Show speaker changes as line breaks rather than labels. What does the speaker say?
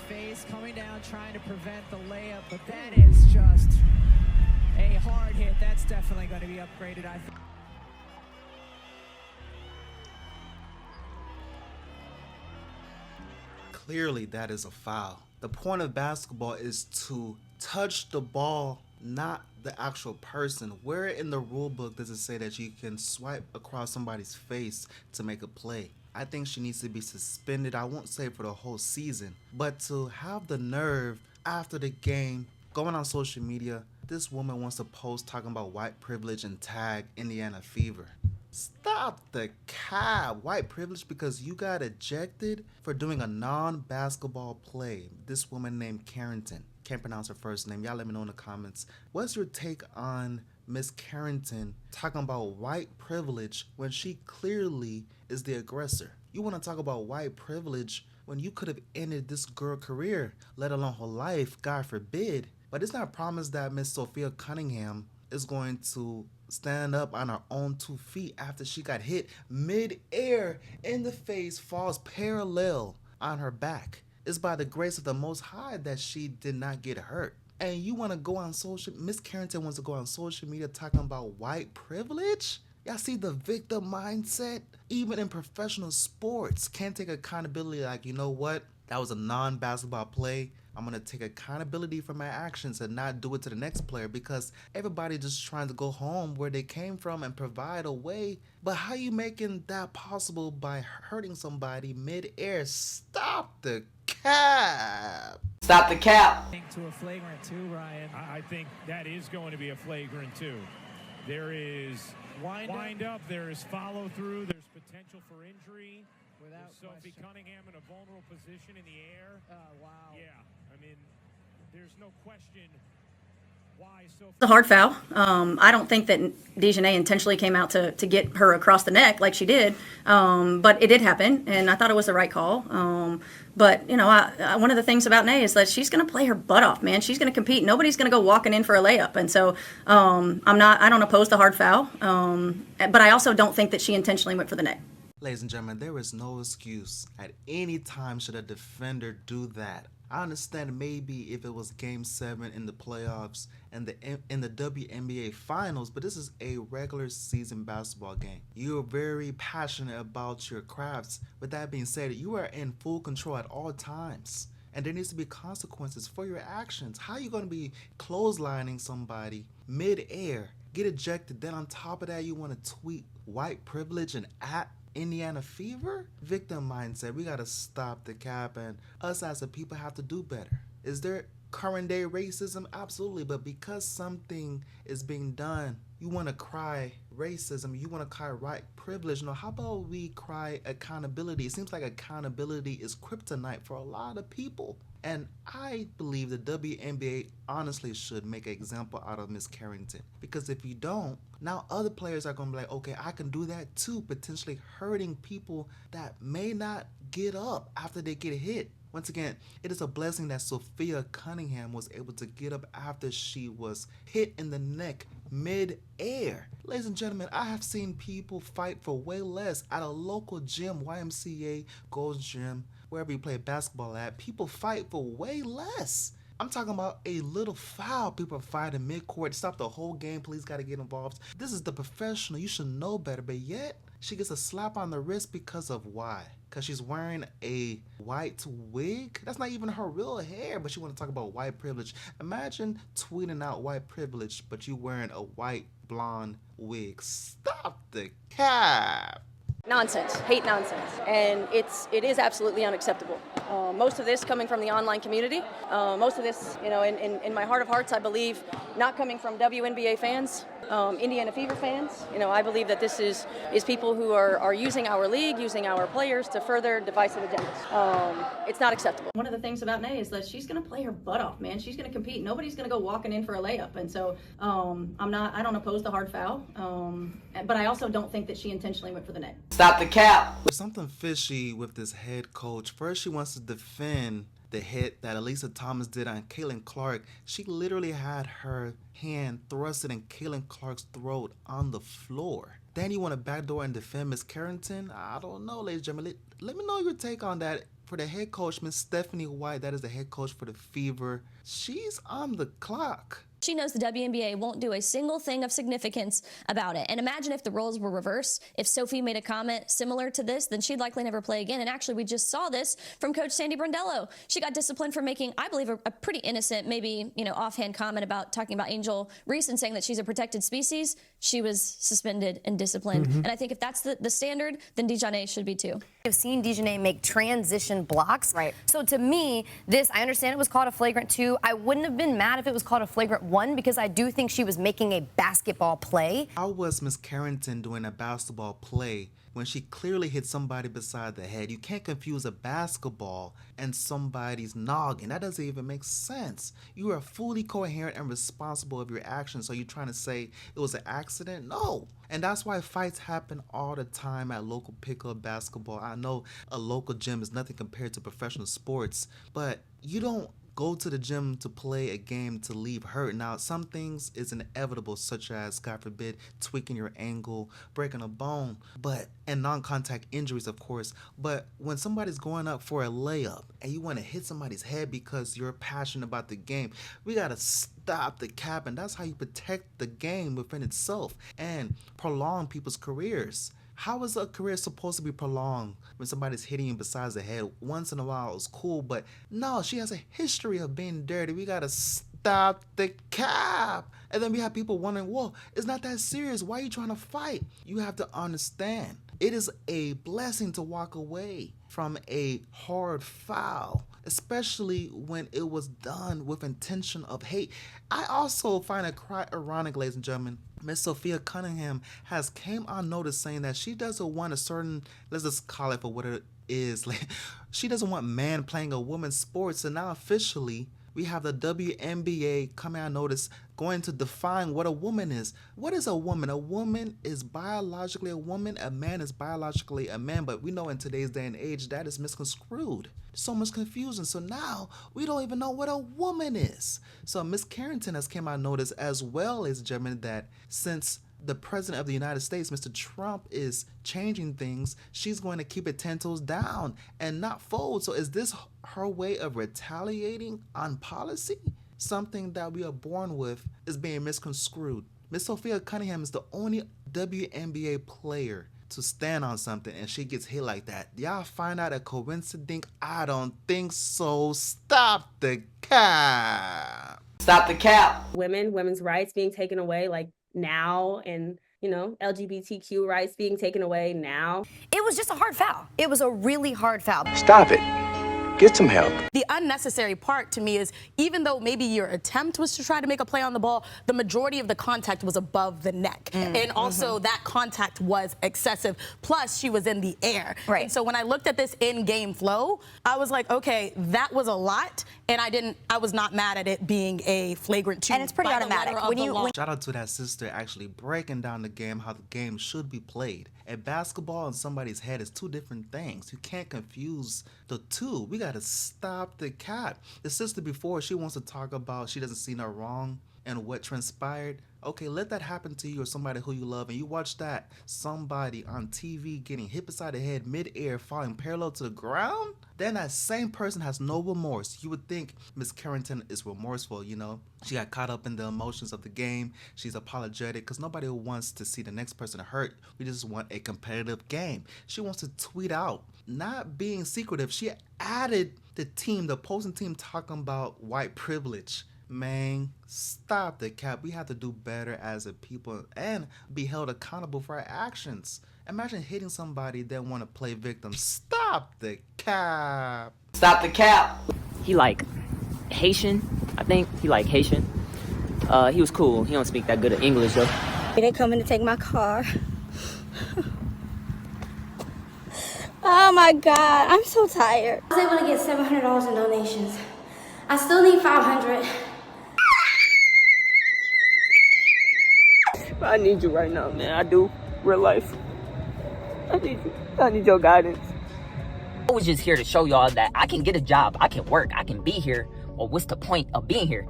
face, coming down, trying to prevent the layup, but that is just a hard hit. That's definitely going to be upgraded, I think.
Clearly, that is a foul. The point of basketball is to touch the ball, not the actual person. Where in the rule book does it say that you can swipe across somebody's face to make a play? I think she needs to be suspended. I won't say for the whole season, but to have the nerve after the game going on social media, this woman wants to post talking about white privilege and tag Indiana Fever. Stop the cap. White privilege because you got ejected for doing a non-basketball play. This woman named Carrington. Can't pronounce her first name. Y'all let me know in the comments. What's your take on Miss Carrington talking about white privilege when she clearly is the aggressor? You want to talk about white privilege when you could have ended this girl's career, let alone her life, God forbid. But it's not promised that Miss Sophie Cunningham is going to stand up on her own 2 feet after she got hit mid-air in the face, falls parallel on her back. It's by the grace of the Most High that she did not get hurt. And you want to go on Miss Carrington wants to go on social media talking about white privilege? Y'all see the victim mindset? Even in professional sports, can't take accountability like, you know what? That was a non-basketball play. I'm going to take accountability for my actions and not do it to the next player because everybody just trying to go home where they came from and provide a way. But how you making that possible by hurting somebody mid-air? Stop the cap.
Stop the cap.
To a flagrant 2, Ryan.
I think that is going to be a flagrant 2. There is wind up, there is follow through, there's potential for injury.
Without
Sophie
question.
Cunningham in a vulnerable position in the air.
Wow.
Yeah, I mean, there's no question why Sophie.
It's a hard foul. I don't think that DiJonai intentionally came out to get her across the neck like she did, but it did happen, and I thought it was the right call. But you know, one of the things about Nay is that she's going to play her butt off, man. She's going to compete. Nobody's going to go walking in for a layup, and so I don't oppose the hard foul, but I also don't think that she intentionally went for the neck.
Ladies and gentlemen, there is no excuse at any time should a defender do that. I understand maybe if it was Game 7 in the playoffs and in the WNBA Finals, but this is a regular season basketball game. You are very passionate about your crafts. With that being said, you are in full control at all times. And there needs to be consequences for your actions. How are you going to be clotheslining somebody mid-air, get ejected, then on top of that you want to tweet white privilege and at Indiana Fever? Victim mindset. We got to stop the cap, and us as a people have to do better. Is there current day racism? Absolutely, but because something is being done, you want to cry racism, you want to cry white privilege. No, how about we cry accountability? It seems like accountability is kryptonite for a lot of people. And I believe the WNBA honestly should make an example out of Miss Carrington. Because if you don't, now other players are going to be like, okay, I can do that too, potentially hurting people that may not get up after they get hit. Once again, it is a blessing that Sophie Cunningham was able to get up after she was hit in the neck mid-air. Ladies and gentlemen, I have seen people fight for way less at a local gym, YMCA, Gold's Gym, wherever you play basketball at. People fight for way less. I'm talking about a little foul. People are fighting mid-court. Stop the whole game. Police got to get involved. This is the professional. You should know better. But yet, she gets a slap on the wrist because of why? Because she's wearing a white wig? That's not even her real hair, but you want to talk about white privilege. Imagine tweeting out white privilege, but you wearing a white blonde wig. Stop the cap.
Nonsense, hate nonsense, and it is absolutely unacceptable. Most of this coming from the online community. Most of this, you know, in my heart of hearts, I believe, not coming from WNBA fans, Indiana Fever fans. You know, I believe that this is people who are using our league, using our players to further divisive agendas. It's not acceptable. One of the things about Nay is that she's going to play her butt off, man. She's going to compete. Nobody's going to go walking in for a layup, and so I don't oppose the hard foul, but I also don't think that she intentionally went for the neck.
Stop the cap.
There's something fishy with this head coach. First, she wants to defend the hit that Elisa Thomas did on Caitlin Clark. She literally had her hand thrusted in Caitlin Clark's throat on the floor. Then you want to backdoor and defend Miss Carrington? I don't know, ladies and gentlemen. Let me know your take on that. for the head coach, Miss Stephanie White, that is the head coach for the Fever, she's on the clock.
She knows the WNBA won't do a single thing of significance about it. And imagine if the roles were reversed. If Sophie made a comment similar to this, then she'd likely never play again. And actually, we just saw this from Coach Sandy Brondello. She got disciplined for making, I believe, a pretty innocent, maybe, offhand comment about talking about Angel Reese and saying that she's a protected species. She was suspended and disciplined. And I think if that's the standard, then DiJonai should be too.
I've seen DiJonai make transition blocks. Right. So to me, I understand it was called a flagrant 2. I wouldn't have been mad if it was called a flagrant 1 because I do think she was making a basketball play.
How was Miss Carrington doing a basketball play when she clearly hit somebody beside the head? You can't confuse a basketball and somebody's noggin. That doesn't even make sense. You are fully coherent and responsible of your actions. So you're trying to say it was an accident? No. And that's why fights happen all the time at local pickup basketball. I know a local gym is nothing compared to professional sports, but you don't go to the gym to play a game to leave hurt. Now, some things is inevitable, such as, God forbid, tweaking your ankle, breaking a bone, and non-contact injuries, of course. But when somebody's going up for a layup and you want to hit somebody's head because you're passionate about the game, we got to stop the cap, and that's how you protect the game within itself and prolong people's careers. How is a career supposed to be prolonged when somebody's hitting you besides the head? Once in a while it's cool, but no, she has a history of being dirty. We gotta stop the cap. And then we have people wondering, well, it's not that serious. Why are you trying to fight? You have to understand, it is a blessing to walk away from a hard foul, especially when it was done with intention of hate. I also find it quite ironic, ladies and gentlemen, Miss Sophie Cunningham has came on notice saying that she doesn't want a certain, let's just call it for what it is, she doesn't want man playing a woman's sports. And now officially, we have the WNBA coming on notice going to define what a woman is. What is a woman? A woman is biologically a woman. A man is biologically a man. But we know in today's day and age that is misconstrued. So much confusion. So now we don't even know what a woman is. So Miss Carrington has came on notice as well, ladies and gentlemen, that since the president of the United States, Mr. Trump, is changing things, she's going to keep it 10 toes down and not fold. So is this her way of retaliating on policy? Something that we are born with is being misconstrued. Miss Sophie Cunningham is the only WNBA player to stand on something, and she gets hit like that. Y'all find out a coincidence? I don't think so. Stop the cap.
Stop the cap.
Women's rights being taken away like now, and LGBTQ rights being taken away now.
It was just a hard foul. It was a really hard foul.
Stop it. Get some help.
The unnecessary part to me is, even though maybe your attempt was to try to make a play on the ball, the majority of the contact was above the neck. And also that contact was excessive. Plus, she was in the air.
Right.
And so when I looked at this in-game flow, I was like, okay, that was a lot. And I was not mad at it being a flagrant 2.
And it's pretty automatic.
Shout out to that sister actually breaking down the game, how the game should be played. A basketball and somebody's head is two different things. You can't confuse the two. We gotta stop the cap. The sister before, she wants to talk about she doesn't see no wrong and what transpired. Okay, let that happen to you or somebody who you love, and you watch that somebody on TV getting hit beside the head mid-air, falling parallel to the ground, then that same person has no remorse. You would think Miss Carrington is remorseful, She got caught up in the emotions of the game. She's apologetic because nobody wants to see the next person hurt. We just want a competitive game. She wants to tweet out, not being secretive. She added the opposing team talking about white privilege. Man, stop the cap. We have to do better as a people and be held accountable for our actions. Imagine hitting somebody that want to play victim. Stop the cap.
Stop the cap.
He Haitian, I think. He Haitian. He was cool. He don't speak that good of English though.
They coming to take my car. Oh my God, I'm so tired.
I was able to get $700 in donations. I still need $500.
I need you right now, man. I do. Real life. I need you. I need your guidance. I was just here to show y'all that I can get a job. I can work. I can be here. Well, what's the point of being here?